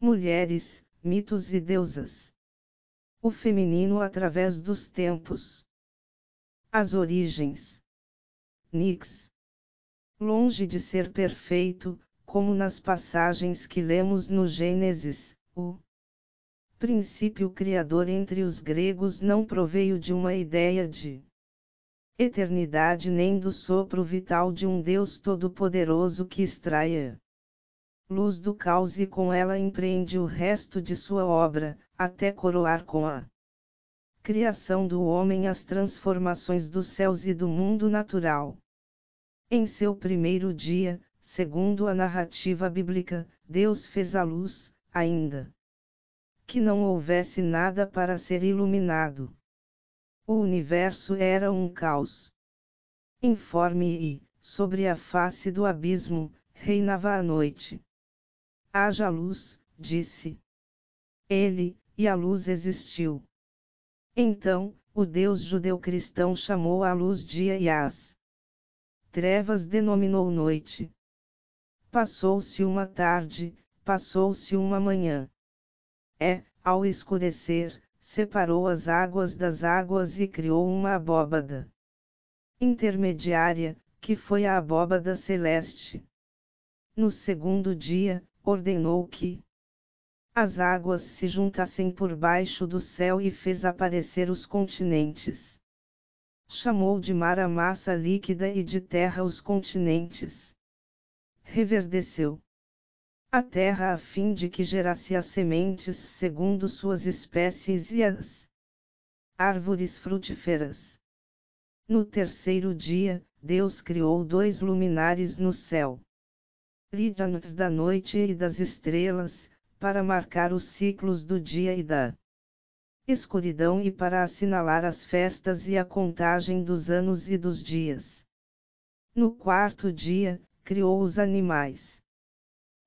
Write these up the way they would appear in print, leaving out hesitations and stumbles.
Mulheres, mitos e deusas. O feminino através dos tempos. As origens. Nix. Longe de ser perfeito, como nas passagens que lemos no Gênesis, o princípio criador entre os gregos não proveio de uma ideia de eternidade nem do sopro vital de um Deus todo-poderoso que extraia luz do caos e com ela empreende o resto de sua obra, até coroar com a criação do homem as transformações dos céus e do mundo natural. Em seu primeiro dia, segundo a narrativa bíblica, Deus fez a luz, ainda que não houvesse nada para ser iluminado. O universo era um caos informe e, sobre a face do abismo, reinava a noite. Haja luz, disse ele, e a luz existiu. Então, o Deus judeu-cristão chamou a luz dia e as trevas denominou noite. Passou-se uma tarde, passou-se uma manhã. Ao escurecer, separou as águas das águas e criou uma abóbada intermediária, que foi a abóbada celeste. No segundo dia, ordenou que as águas se juntassem por baixo do céu e fez aparecer os continentes. Chamou de mar a massa líquida e de terra os continentes. Reverdeceu a terra a fim de que gerasse as sementes segundo suas espécies e as árvores frutíferas. No terceiro dia, Deus criou 2 luminares no céu, antes da noite e das estrelas, para marcar os ciclos do dia e da escuridão e para assinalar as festas e a contagem dos anos e dos dias. No quarto dia, criou os animais.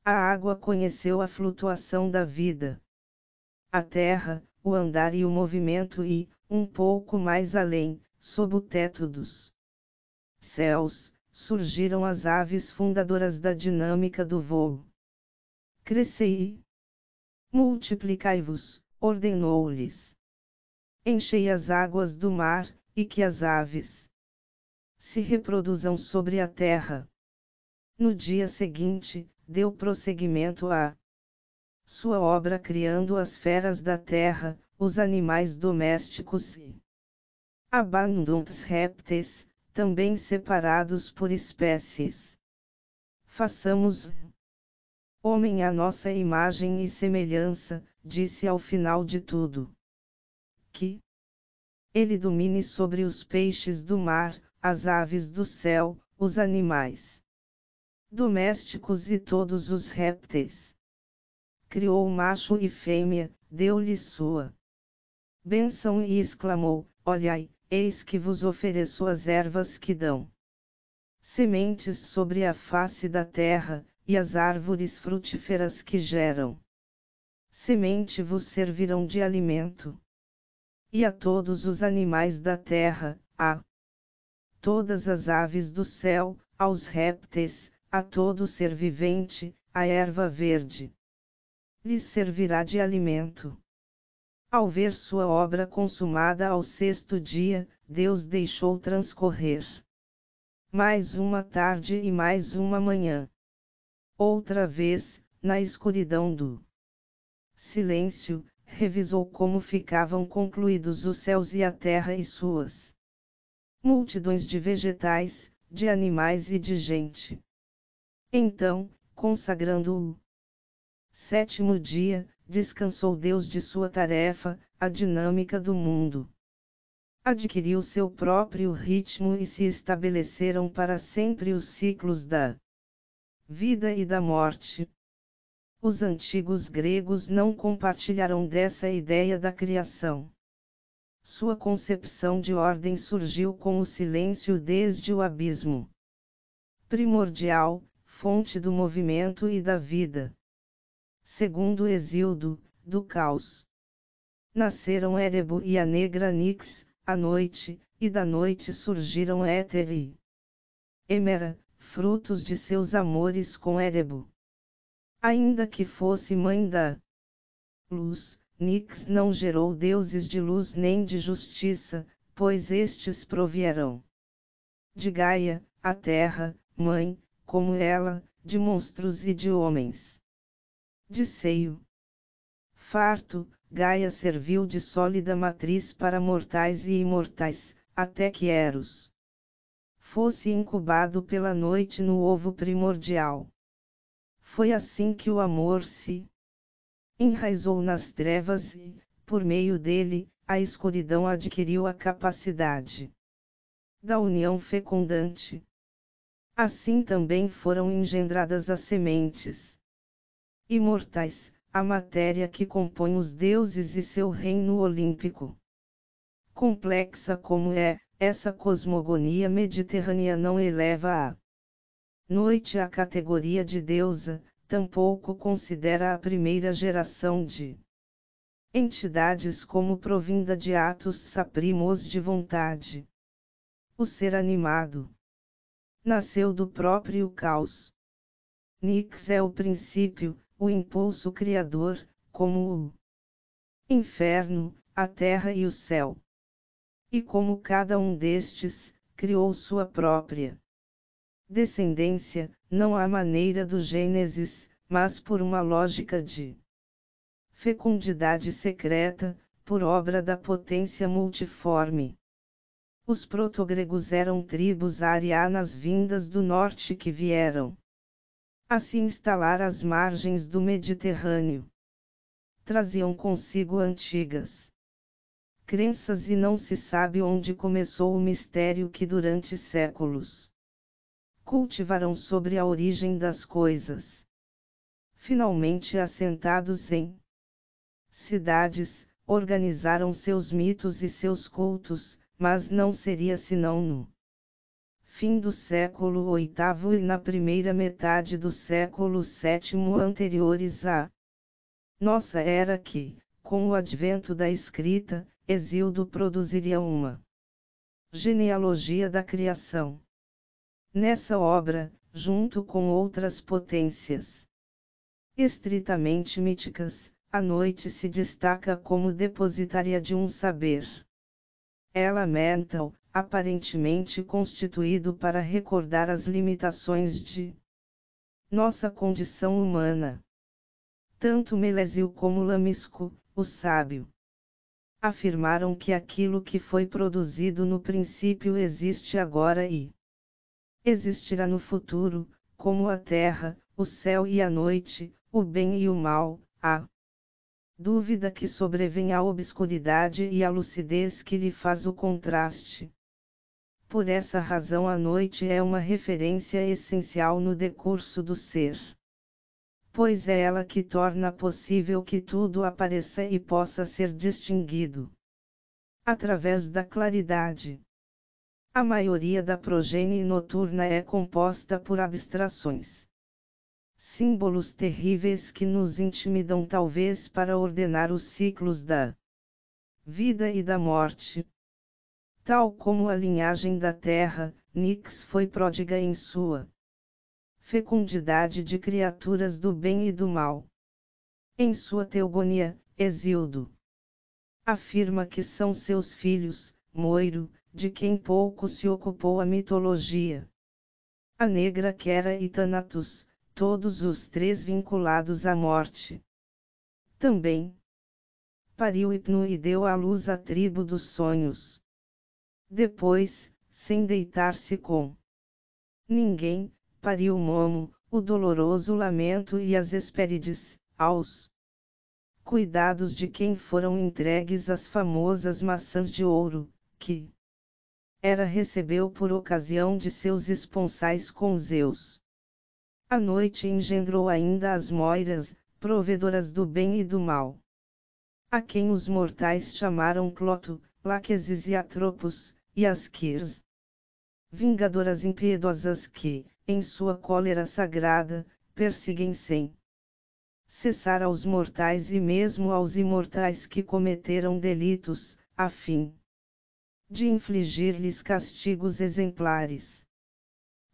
A água conheceu a flutuação da vida. A terra, o andar e o movimento e, um pouco mais além, sob o teto dos céus, surgiram as aves fundadoras da dinâmica do voo. Crescei e multiplicai-vos, ordenou-lhes. Enchei as águas do mar, e que as aves se reproduzam sobre a terra. No dia seguinte, deu prosseguimento à sua obra criando as feras da terra, os animais domésticos e abundantes répteis, também separados por espécies. Façamos homem à nossa imagem e semelhança, disse ao final de tudo. Que ele domine sobre os peixes do mar, as aves do céu, os animais domésticos e todos os répteis. Criou macho e fêmea, deu-lhes sua bênção e exclamou: olhai, eis que vos ofereço as ervas que dão sementes sobre a face da terra, e as árvores frutíferas que geram semente vos servirão de alimento. E a todos os animais da terra, a todas as aves do céu, aos répteis, a todo ser vivente, a erva verde lhes servirá de alimento. Ao ver sua obra consumada ao sexto dia, Deus deixou transcorrer mais uma tarde e mais uma manhã. Outra vez, na escuridão do silêncio, revisou como ficavam concluídos os céus e a terra e suas multidões de vegetais, de animais e de gente. Então, consagrando o sétimo dia, descansou Deus de sua tarefa, a dinâmica do mundo adquiriu seu próprio ritmo e se estabeleceram para sempre os ciclos da vida e da morte. Os antigos gregos não compartilharam dessa ideia da criação. Sua concepção de ordem surgiu com o silêncio desde o abismo primordial, fonte do movimento e da vida. Segundo Hesíodo, do caos nasceram Érebo e a negra Nix, a noite, e da noite surgiram Éter e Hemera, frutos de seus amores com Érebo. Ainda que fosse mãe da luz, Nix não gerou deuses de luz nem de justiça, pois estes provieram de Gaia, a terra, mãe, como ela, de monstros e de homens. De seio farto, Gaia serviu de sólida matriz para mortais e imortais, até que Eros fosse incubado pela noite no ovo primordial. Foi assim que o amor se enraizou nas trevas e, por meio dele, a escuridão adquiriu a capacidade da união fecundante. Assim também foram engendradas as sementes imortais, a matéria que compõe os deuses e seu reino olímpico. Complexa como é, essa cosmogonia mediterrânea não eleva a noite à categoria de deusa, tampouco considera a primeira geração de entidades como provinda de atos saprimos de vontade. O ser animado nasceu do próprio caos. Nix é o princípio, o impulso criador, como o inferno, a terra e o céu. E como cada um destes, criou sua própria descendência, não à maneira do Gênesis, mas por uma lógica de fecundidade secreta, por obra da potência multiforme. Os protogregos eram tribos arianas vindas do norte que vieram a se instalar às margens do Mediterrâneo. Traziam consigo antigas crenças e não se sabe onde começou o mistério que durante séculos cultivaram sobre a origem das coisas. Finalmente assentados em cidades, organizaram seus mitos e seus cultos, mas não seria senão no fim do século VIII e na primeira metade do século VII anteriores à nossa era que, com o advento da escrita, Hesíodo produziria uma genealogia da criação. Nessa obra, junto com outras potências estritamente míticas, a noite se destaca como depositária de um saber elemental, aparentemente constituído para recordar as limitações de nossa condição humana. Tanto Melésio como Lamisco, o sábio, afirmaram que aquilo que foi produzido no princípio existe agora e existirá no futuro, como a terra, o céu e a noite, o bem e o mal, a dúvida que sobrevém à obscuridade e a lucidez que lhe faz o contraste. Por essa razão a noite é uma referência essencial no decurso do ser. Pois é ela que torna possível que tudo apareça e possa ser distinguido através da claridade. A maioria da progenie noturna é composta por abstrações. Símbolos terríveis que nos intimidam talvez para ordenar os ciclos da vida e da morte. Tal como a linhagem da terra, Nix foi pródiga em sua fecundidade de criaturas do bem e do mal. Em sua teogonia, Hesíodo afirma que são seus filhos, Moiro, de quem pouco se ocupou a mitologia. A negra Quera e Thanatos, todos os três vinculados à morte. Também pariu Hipno e deu à luz a tribo dos sonhos. Depois, sem deitar-se com ninguém, pariu Momo, o doloroso lamento e as Hespérides, aos cuidados de quem foram entregues as famosas maçãs de ouro, que Hera recebeu por ocasião de seus esponsais com Zeus. A noite engendrou ainda as Moiras, provedoras do bem e do mal. A quem os mortais chamaram Cloto, Láquesis e Atropos, e as Quirs, vingadoras impiedosas que, em sua cólera sagrada, perseguem sem cessar aos mortais e mesmo aos imortais que cometeram delitos, a fim de infligir-lhes castigos exemplares.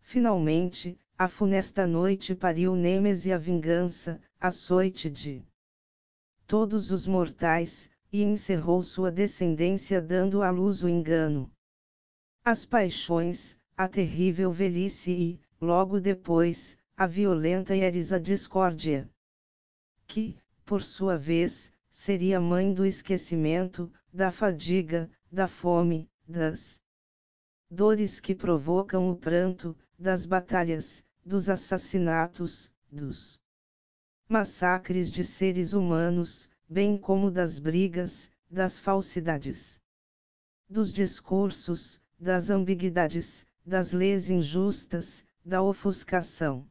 Finalmente, a funesta noite pariu Nêmese e a vingança, açoite de todos os mortais, e encerrou sua descendência dando à luz o engano. As paixões, a terrível velhice e, logo depois, a violenta e eriza discórdia. Que, por sua vez, seria mãe do esquecimento, da fadiga, da fome, das dores que provocam o pranto, das batalhas, dos assassinatos, dos massacres de seres humanos, bem como das brigas, das falsidades, dos discursos, das ambiguidades, das leis injustas, da ofuscação,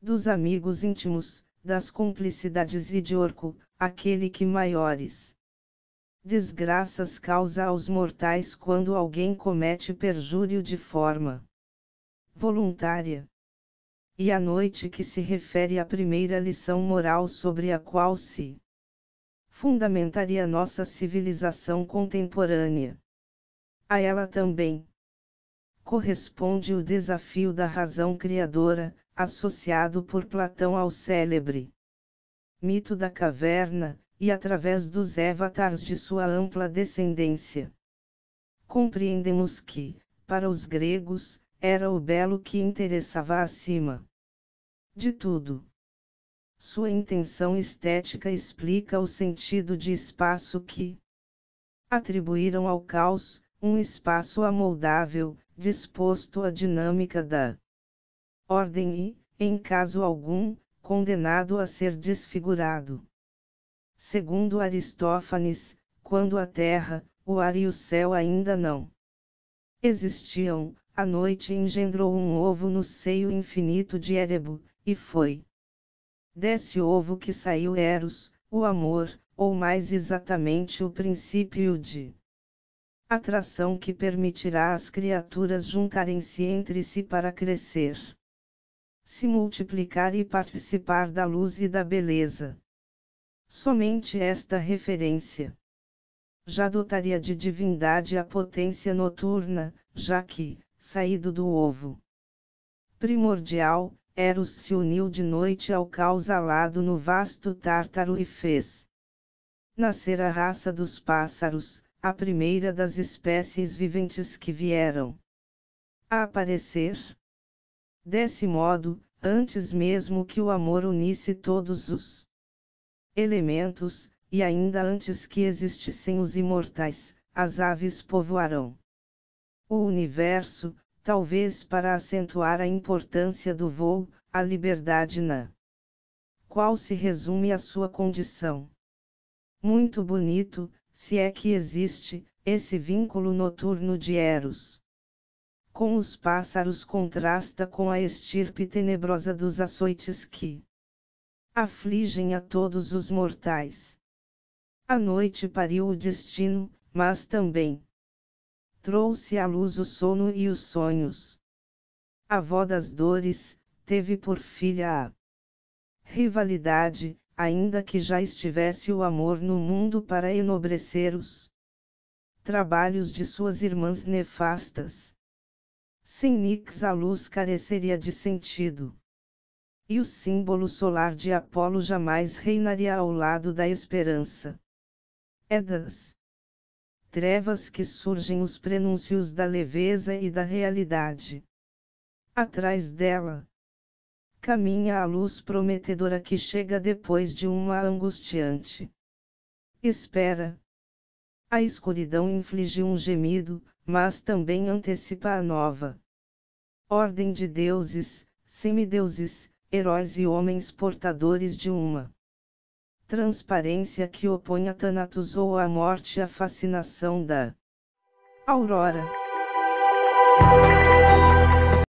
dos amigos íntimos, das cumplicidades e de Orco, aquele que maiores desgraças causa aos mortais quando alguém comete perjúrio de forma voluntária. E a noite que se refere à primeira lição moral sobre a qual se fundamentaria nossa civilização contemporânea. A ela também corresponde o desafio da razão criadora, associado por Platão ao célebre mito da caverna, e através dos avatares de sua ampla descendência. Compreendemos que, para os gregos, era o belo que interessava acima de tudo. Sua intenção estética explica o sentido de espaço que atribuíram ao caos, um espaço amoldável, disposto à dinâmica da ordem e, em caso algum, condenado a ser desfigurado. Segundo Aristófanes, quando a terra, o ar e o céu ainda não existiam, a noite engendrou um ovo no seio infinito de Érebo, e foi desse ovo que saiu Eros, o amor, ou mais exatamente o princípio de atração que permitirá às criaturas juntarem-se entre si para crescer, se multiplicar e participar da luz e da beleza. Somente esta referência já dotaria de divindade a potência noturna, já que, saído do ovo primordial, Eros se uniu de noite ao caos alado no vasto Tártaro e fez nascer a raça dos pássaros, a primeira das espécies viventes que vieram a aparecer. Desse modo, antes mesmo que o amor unisse todos os elementos, e ainda antes que existissem os imortais, as aves povoarão o universo, talvez para acentuar a importância do voo, a liberdade na qual se resume a sua condição. Muito bonito, se é que existe, esse vínculo noturno de Eros com os pássaros contrasta com a estirpe tenebrosa dos açoites que afligem a todos os mortais. A noite pariu o destino, mas também trouxe à luz o sono e os sonhos. A avó das dores, teve por filha a rivalidade, ainda que já estivesse o amor no mundo para enobrecer os trabalhos de suas irmãs nefastas. Sem Nix a luz careceria de sentido. E o símbolo solar de Apolo jamais reinaria ao lado da esperança. É das trevas que surgem os prenúncios da leveza e da realidade. Atrás dela caminha a luz prometedora que chega depois de uma angustiante espera. A escuridão inflige um gemido, mas também antecipa a nova ordem de deuses, semideuses, heróis e homens portadores de uma transparência que opõe a Thanatos ou a morte à fascinação da aurora.